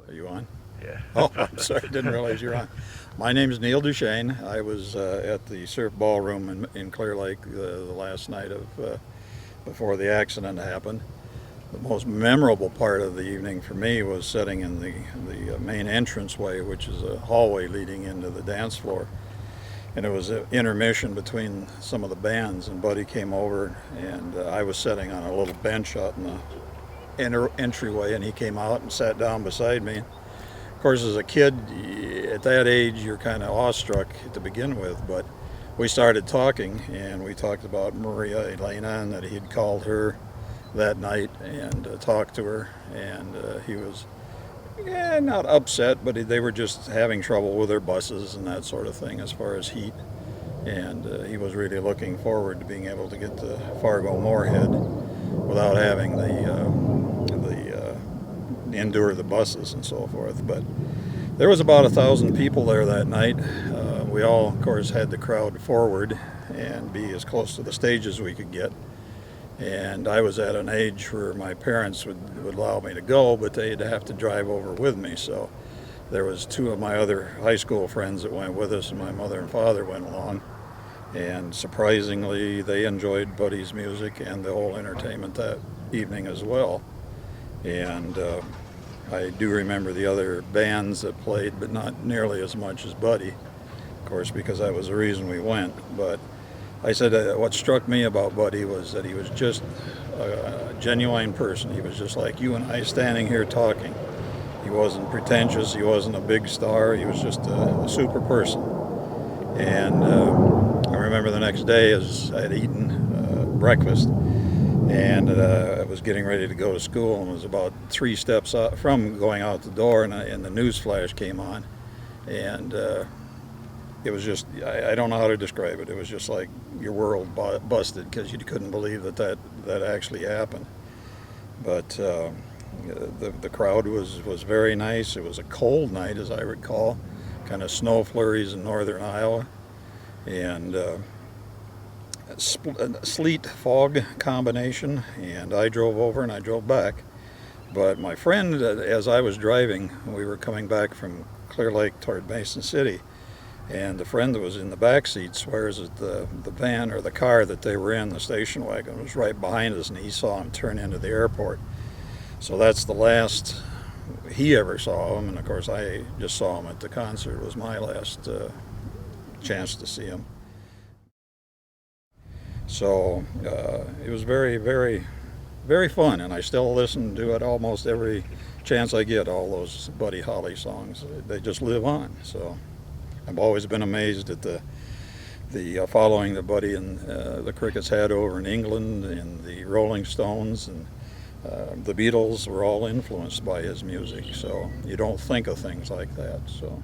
Are you on? Yeah. Oh, I'm sorry, didn't realize you're on. My name is Neal DuShane. I was at the Surf Ballroom in Clear Lake the last night of before the accident happened. The most memorable part of the evening for me was sitting in the main entranceway, which is a hallway leading into the dance floor. And it was an intermission between some of the bands, and Buddy came over, and I was sitting on a little bench out in the entryway, and he came out and sat down beside me. Of course, as a kid, at that age, you're kind of awestruck to begin with, but we started talking, and we talked about Maria Elena, and that he'd called her that night and talked to her, and he was not upset, but they were just having trouble with their buses and that sort of thing as far as heat. And he was really looking forward to being able to get to Fargo Moorhead without having endure the buses and so forth. But there was about 1,000 people there that night. We all, of course, had the crowd forward and be as close to the stage as we could get. And I was at an age where my parents would allow me to go, but they'd have to drive over with me. So there was two of my other high school friends that went with us, and my mother and father went along. And surprisingly, they enjoyed Buddy's music and the whole entertainment that evening as well. And I do remember the other bands that played, but not nearly as much as Buddy, of course, because that was the reason we went. But I said what struck me about Buddy was that he was just a genuine person. He was just like you and I standing here talking. He wasn't pretentious. He wasn't a big star. He was just a super person. And I remember the next day as I had eaten breakfast, and I was getting ready to go to school, and was about 3 steps out from going out the door, and the news flash came on, and it was just, I don't know how to describe it. It was just like your world busted, because you couldn't believe that actually happened. But the crowd was very nice. It was a cold night, as I recall, kind of snow flurries in northern Iowa, and sleet fog combination. And I drove over and I drove back. But my friend, as I was driving, we were coming back from Clear Lake toward Mason City, and the friend that was in the back seat swears that the van or the car that they were in, the station wagon, was right behind us, and he saw him turn into the airport. So that's the last he ever saw him, and of course I just saw him at the concert. It was my last chance to see him. So it was very, very, very fun, and I still listen to it almost every chance I get, all those Buddy Holly songs. They just live on. So I've always been amazed at the following that Buddy and the Crickets had over in England, and the Rolling Stones and the Beatles were all influenced by his music. So you don't think of things like that. So.